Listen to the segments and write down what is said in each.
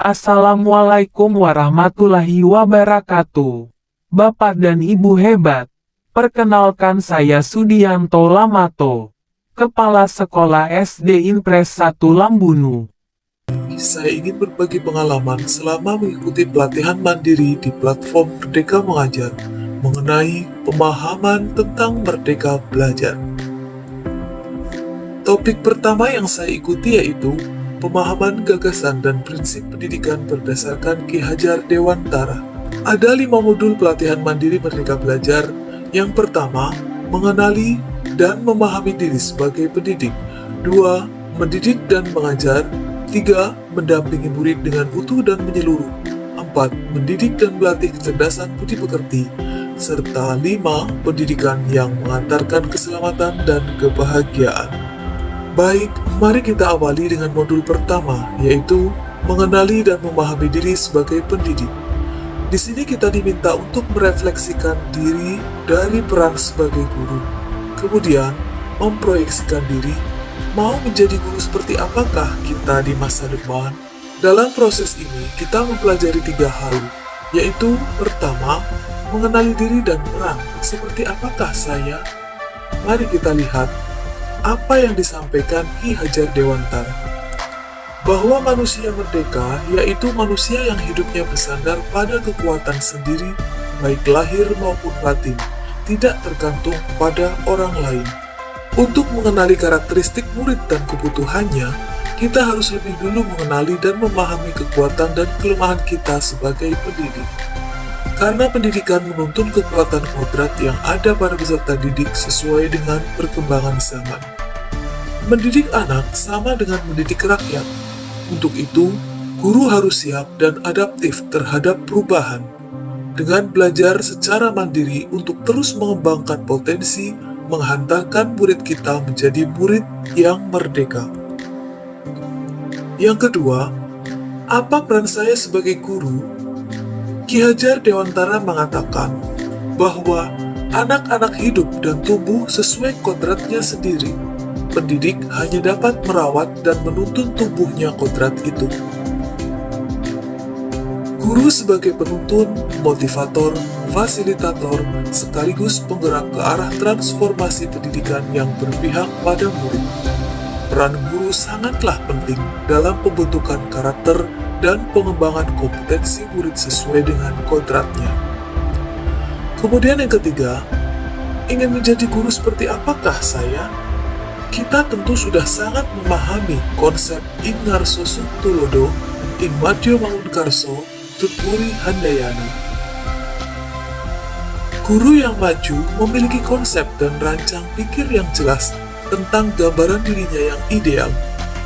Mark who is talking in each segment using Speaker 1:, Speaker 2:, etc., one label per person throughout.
Speaker 1: Assalamualaikum warahmatullahi wabarakatuh. Bapak dan Ibu hebat, perkenalkan saya Sudianto Lamato, Kepala Sekolah SD Impres 1 Lambunu.
Speaker 2: Saya ingin berbagi pengalaman selama mengikuti pelatihan mandiri di platform Merdeka Mengajar mengenai pemahaman tentang Merdeka Belajar. Topik pertama yang saya ikuti yaitu pemahaman gagasan dan prinsip pendidikan berdasarkan Ki Hajar Dewantara. Ada 5 modul pelatihan mandiri Merdeka Belajar. Yang pertama, mengenali dan memahami diri sebagai pendidik. 2. Mendidik dan mengajar. 3. Mendampingi murid dengan utuh dan menyeluruh. 4. Mendidik dan melatih kecerdasan budi pekerti. Serta 5. Pendidikan yang mengantarkan keselamatan dan kebahagiaan. Baik, mari kita awali dengan modul pertama, yaitu mengenali dan memahami diri sebagai pendidik. Di sini kita diminta untuk merefleksikan diri dari peran sebagai guru. Kemudian, memproyeksikan diri, mau menjadi guru seperti apakah kita di masa depan. Dalam proses ini, kita mempelajari 3 hal, yaitu pertama, mengenali diri dan peran, seperti apakah saya. Mari kita lihat apa yang disampaikan Ki Hajar Dewantara, bahwa manusia merdeka yaitu manusia yang hidupnya bersandar pada kekuatan sendiri, baik lahir maupun batin, tidak tergantung pada orang lain. Untuk mengenali karakteristik murid dan kebutuhannya, kita harus lebih dulu mengenali dan memahami kekuatan dan kelemahan kita sebagai pendidik. Karena pendidikan menuntun kekuatan kodrat yang ada pada peserta didik sesuai dengan perkembangan zaman. Mendidik anak sama dengan mendidik rakyat. Untuk itu, guru harus siap dan adaptif terhadap perubahan. Dengan belajar secara mandiri untuk terus mengembangkan potensi, menghantarkan murid kita menjadi murid yang merdeka. Yang kedua, apa peran saya sebagai guru? Ki Hajar Dewantara mengatakan bahwa anak-anak hidup dan tumbuh sesuai kodratnya sendiri. Pendidik hanya dapat merawat dan menuntun tumbuhnya kodrat itu. Guru sebagai penuntun, motivator, fasilitator, sekaligus penggerak ke arah transformasi pendidikan yang berpihak pada murid. Peran guru sangatlah penting dalam pembentukan karakter dan pengembangan kompetensi murid sesuai dengan kodratnya. Kemudian yang ketiga, ingin menjadi guru seperti apakah saya? Kita tentu sudah sangat memahami konsep ing ngarso tulodo, ing madya mangunkarso, tuturi handayani. Guru yang maju memiliki konsep dan rancang pikir yang jelas tentang gambaran dirinya yang ideal.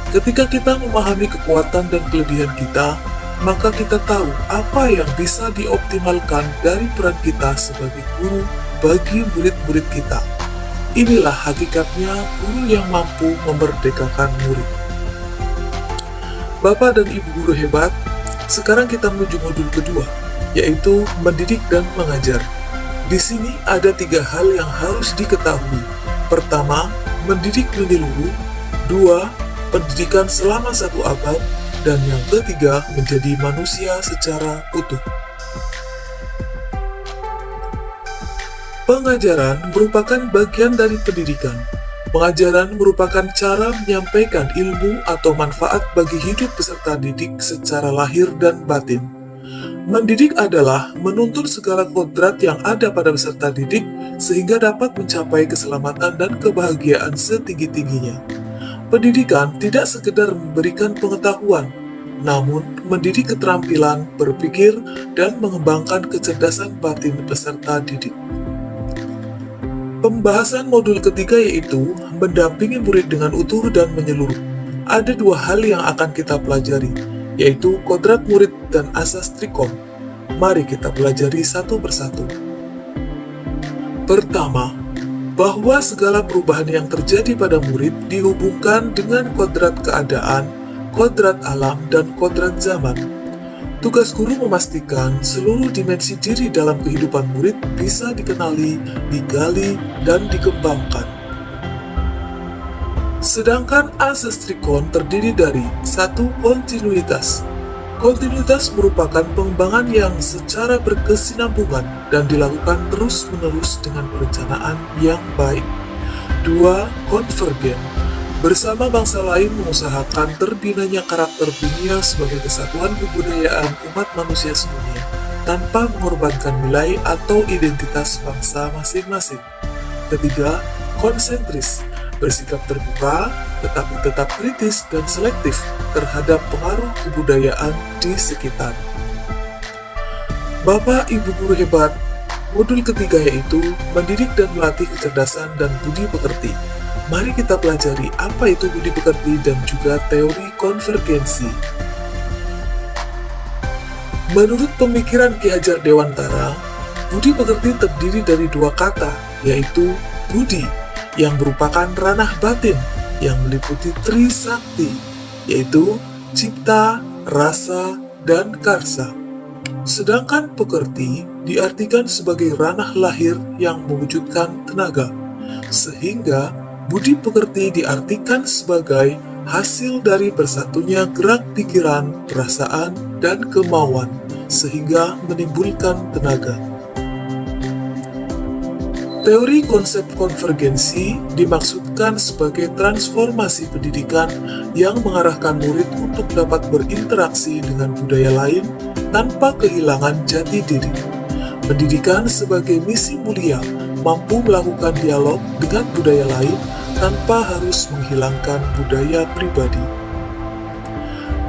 Speaker 2: Ketika kita memahami kekuatan dan kelebihan kita, maka kita tahu apa yang bisa dioptimalkan dari peran kita sebagai guru bagi murid-murid kita. Inilah hakikatnya guru yang mampu memerdekakan murid. Bapak dan Ibu guru hebat, sekarang kita menuju modul kedua, yaitu mendidik dan mengajar. Di sini ada 3 hal yang harus diketahui. Pertama, mendidik menyeluruh. 2, pendidikan selama 1 abad. Dan yang ketiga, menjadi manusia secara utuh. Pengajaran merupakan bagian dari pendidikan. Pengajaran merupakan cara menyampaikan ilmu atau manfaat bagi hidup peserta didik secara lahir dan batin. Mendidik adalah menuntun segala kodrat yang ada pada peserta didik sehingga dapat mencapai keselamatan dan kebahagiaan setinggi-tingginya. Pendidikan tidak sekedar memberikan pengetahuan, namun mendidik keterampilan berpikir dan mengembangkan kecerdasan batin peserta didik. Pembahasan modul ketiga yaitu mendampingi murid dengan utuh dan menyeluruh. Ada 2 hal yang akan kita pelajari, yaitu kodrat murid dan asas Trikom. Mari kita pelajari satu persatu. Pertama, bahwa segala perubahan yang terjadi pada murid dihubungkan dengan kodrat keadaan, kodrat alam, dan kodrat zaman. Tugas guru memastikan seluruh dimensi diri dalam kehidupan murid bisa dikenali, digali, dan dikembangkan. Sedangkan asas Trikon terdiri dari 1. Kontinuitas, Kontinuitas merupakan pengembangan yang secara berkesinambungan dan dilakukan terus-menerus dengan perencanaan yang baik. 2. Konvergen. Bersama bangsa lain mengusahakan terbinanya karakter dunia sebagai kesatuan kebudayaan umat manusia sedunia, tanpa mengorbankan nilai atau identitas bangsa masing-masing. Ketiga, konsentris. Bersikap terbuka, tetapi tetap kritis dan selektif terhadap pengaruh kebudayaan di sekitar. Bapak Ibu Guru Hebat, modul ketiga yaitu mendidik dan melatih kecerdasan dan budi pekerti. Mari kita pelajari apa itu budi pekerti dan juga teori konvergensi. Menurut pemikiran Ki Hajar Dewantara, budi pekerti terdiri dari dua kata, yaitu budi, yang merupakan ranah batin yang meliputi Trisakti, yaitu cipta, rasa, dan karsa. Sedangkan pekerti diartikan sebagai ranah lahir yang mewujudkan tenaga, sehingga budi pekerti diartikan sebagai hasil dari bersatunya gerak pikiran, perasaan, dan kemauan, sehingga menimbulkan tenaga. Teori konsep konvergensi dimaksudkan sebagai transformasi pendidikan yang mengarahkan murid untuk dapat berinteraksi dengan budaya lain tanpa kehilangan jati diri. Pendidikan sebagai misi mulia mampu melakukan dialog dengan budaya lain tanpa harus menghilangkan budaya pribadi.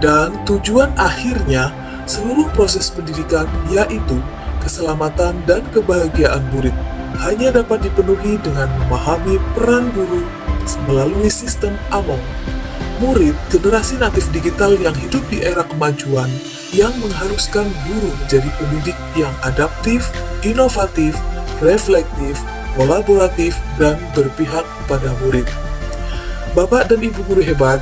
Speaker 2: Dan tujuan akhirnya seluruh proses pendidikan yaitu keselamatan dan kebahagiaan murid hanya dapat dipenuhi dengan memahami peran guru melalui sistem Among. Murid generasi natif digital yang hidup di era kemajuan yang mengharuskan guru menjadi pendidik yang adaptif, inovatif, reflektif, kolaboratif, dan berpihak pada murid. Bapak dan Ibu Guru Hebat,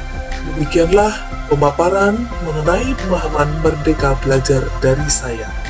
Speaker 2: demikianlah pemaparan mengenai pemahaman Merdeka Belajar dari saya.